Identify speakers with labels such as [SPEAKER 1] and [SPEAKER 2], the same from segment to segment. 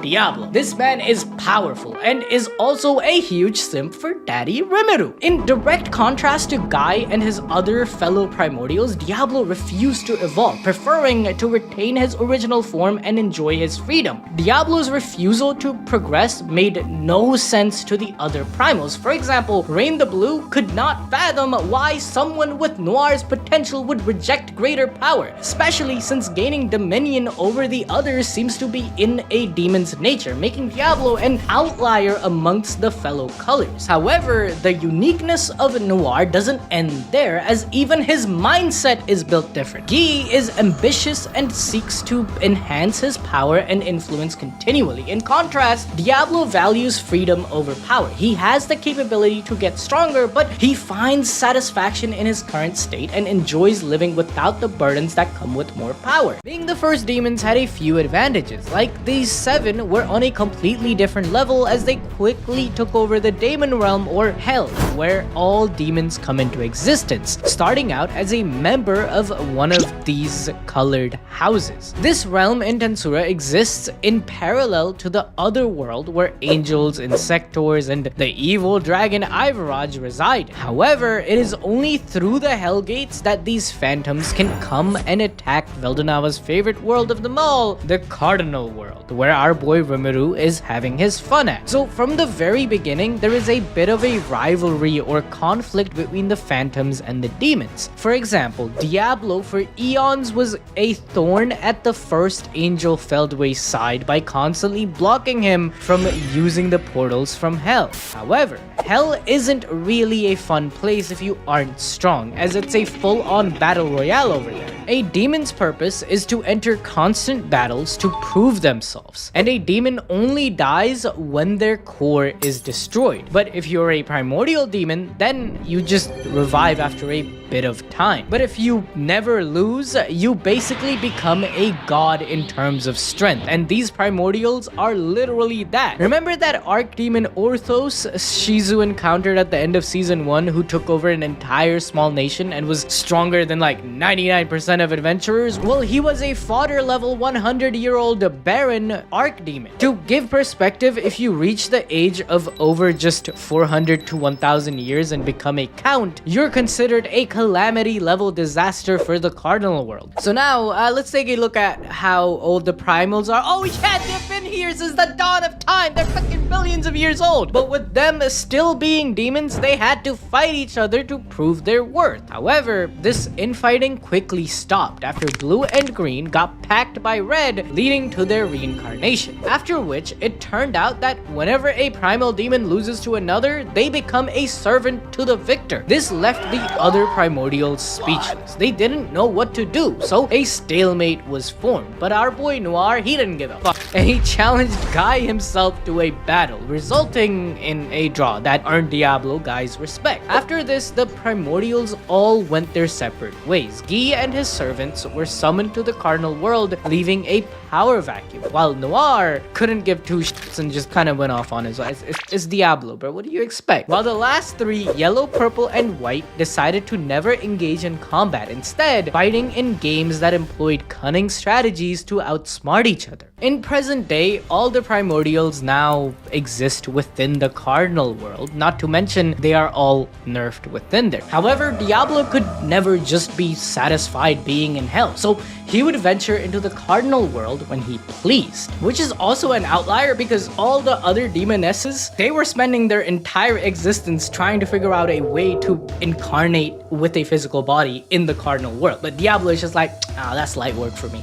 [SPEAKER 1] Diablo. This man is powerful and is also a huge simp for Daddy Rimuru. In direct contrast to Guy and his other fellow primordials, Diablo refused to evolve, preferring to retain his original form and enjoy his freedom. Diablo's refusal to progress made no sense to the other primals. For example, Rain the Blue could not fathom why someone with Noir's potential would reject greater power, especially since gaining dominion over the others seems to be in a demon's nature, making Diablo an outlier amongst the fellow colors. However, the uniqueness of Noir doesn't end there, as even his mindset is built different. Guy is ambitious and seeks to enhance his power and influence continually. In contrast, Diablo values freedom over power. He has the capability to get stronger, but he finds satisfaction in his current state and enjoys living without the burdens that come with more power. Being the first demons had a few advantages, like these 7 were on a completely different level as they quickly took over the Daemon Realm, or Hell, where all demons come into existence, starting out as a member of one of these colored houses. This realm in Tensura exists in parallel to the other world where angels, insectors, and the evil dragon Ivaraj reside. However, it is only through the Hell Gates that these phantoms can come and attack Veldanava's favorite world of them all, the Cardinal World, where our boy Rimuru is having his fun at. So from the very beginning, there is a bit of a rivalry or conflict between the phantoms and the demons. For example, Diablo for eons was a thorn at the first angel Feldway's side by constantly blocking him from using the portals from Hell. However, Hell isn't really a fun place if you aren't strong, as it's a full-on battle royale over there. A demon's purpose is to enter constant battles to prove themselves, and a demon only dies when their core is destroyed. But if you're a primordial demon, then you just revive after a bit of time. But if you never lose, you basically become a god in terms of strength, and these primordials are literally that. Remember that archdemon Orthos Shizu encountered at the end of season 1, who took over an entire small nation and was stronger than like 99% of adventurers? Well, he was a fodder level 100-year-old Baron archdemon. To give perspective, if you reach the age of over just 400 to 1000 years and become a count, you're considered a calamity level disaster for the Cardinal World. So now, let's take a look at how old the primals are. Oh yeah, they've been here since the dawn of time. They're fucking billions of years old. But with them still being demons, they had to fight each other to prove their worth. However, this infighting quickly stopped after Blue and Green got packed by Red, leading to their reincarnation. After which, it turned out that whenever a primal demon loses to another, they become a servant to the victor. This left the other primordials speechless. They didn't know what to do, so a stalemate was formed. But our boy Noir, he didn't give a fuck, and he challenged Guy himself to a battle, resulting in a draw that earned Diablo Guy's respect. After this, the primordials all went their separate ways. Guy and his servants were summoned to the Cardinal World, leaving a power vacuum, while Noir couldn't give two shits and just kind of went off on his own. It's Diablo, bro. What do you expect? While the last 3, Yellow, Purple, and White, decided to never engage in combat, instead fighting in games that employed cunning strategies to outsmart each other. In present day, all the primordials now exist within the Cardinal World, not to mention they are all nerfed within there. However, Diablo could never just be satisfied being in Hell, so he would venture into the Cardinal World when he pleased, which is also an outlier because all the other demonesses, they were spending their entire existence trying to figure out a way to incarnate with a physical body in the Cardinal World. But Diablo is just like, that's light work for me.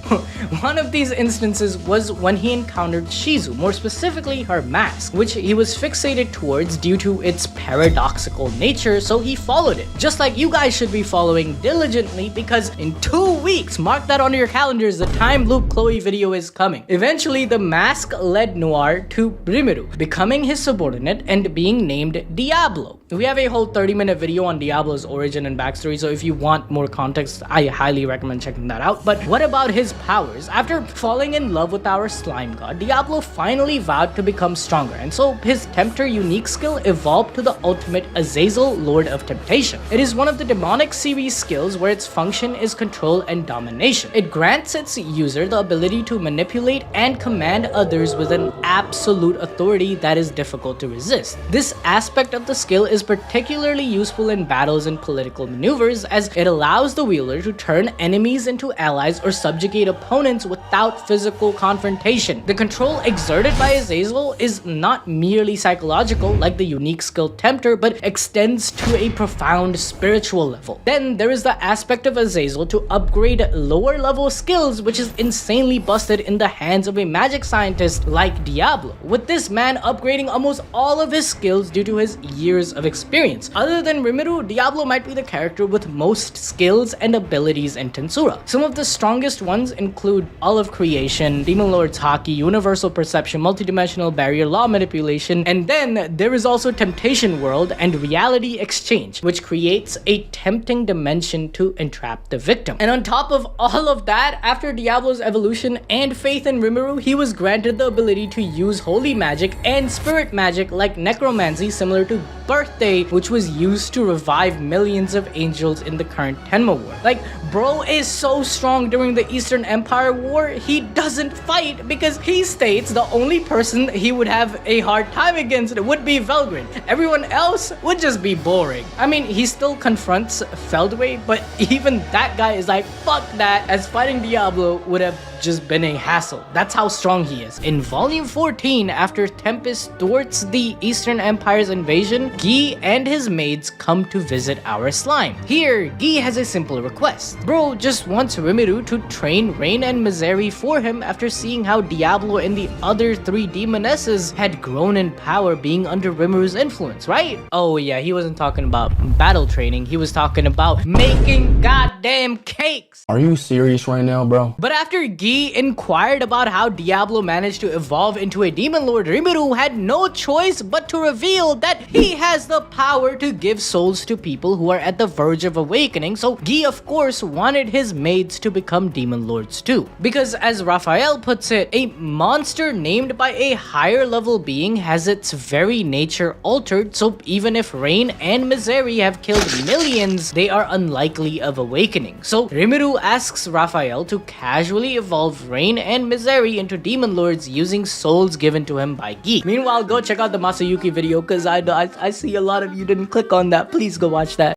[SPEAKER 1] One of these instances was when he encountered Shizu, more specifically her mask, which he was fixated towards due to its paradoxical nature, so he followed it. Just like you guys should be following diligently, because in 2 weeks, mark that on your calendars, the Time Loop Chloe video is coming. Eventually, the mask led Noir to Rimuru, becoming his subordinate and being named Diablo. We have a whole 30-minute video on Diablo's origin and backstory, so if you want more context, I highly recommend checking that out. But what about his powers? After falling in love with our slime god, Diablo finally vowed to become stronger, and so his Tempter unique skill evolved to the ultimate Azazel, Lord of Temptation. It is one of the demonic series skills where its function is control and domination. It grants its user the ability to manipulate and command others with an absolute authority that is difficult to resist. This aspect of the skill is particularly useful in battles and political maneuvers, as it allows the wielder to turn enemies into allies or subjugate opponents without physical confrontation. The control exerted by Azazel is not merely psychological like the unique skill Tempter, but extends to a profound spiritual level. Then there is the aspect of Azazel to upgrade lower level skills, which is insanely busted in the hands of a magic scientist like Diablo, with this man upgrading almost all of his skills due to his years of experience. Other than Rimuru, Diablo might be the character with most skills and abilities in Tensura. Some of the strongest ones include all of creation, Demon Lord's Haki, universal perception, multidimensional barrier, law manipulation, and then there is also Temptation World and reality exchange, which creates a tempting dimension to entrap the victim. And on top of all of that, after Diablo's evolution and faith in Rimuru, he was granted the ability to use holy magic and spirit magic like necromancy, similar to Birthday, which was used to revive millions of angels in the current Tenma War. Like, bro is so strong during the Eastern Empire War, he doesn't fight because he states the only person he would have a hard time against would be Velgrin. Everyone else would just be boring. I mean, he still confronts Feldway, but even that guy is like, fuck that, as fighting Diablo would have just been a hassle. That's how strong he is. In Volume 14, after Tempest thwarts the Eastern Empire's invasion, Guy and his maids come to visit our slime. Here, Guy has a simple request. Bro just wants Rimuru to train Rain and Misery for him after seeing how Diablo and the other 3 demonesses had grown in power being under Rimuru's influence, right? Oh yeah, he wasn't talking about battle training, he was talking about making goddamn cakes.
[SPEAKER 2] Are you serious right now, bro?
[SPEAKER 1] But after Guy inquired about how Diablo managed to evolve into a demon lord, Rimuru had no choice but to reveal that he has the power to give souls to people who are at the verge of awakening, so Guy of course wanted his maids to become demon lords too. Because as Raphael puts it, a monster named by a higher level being has its very nature altered, so even if Rain and Misery have killed millions, they are unlikely of awakening. So Rimuru asks Raphael to casually evolve Rain and Misery into demon lords using souls given to him by Guy. Meanwhile, go check out the Masayuki video because I see a lot of you didn't click on that. Please go watch that.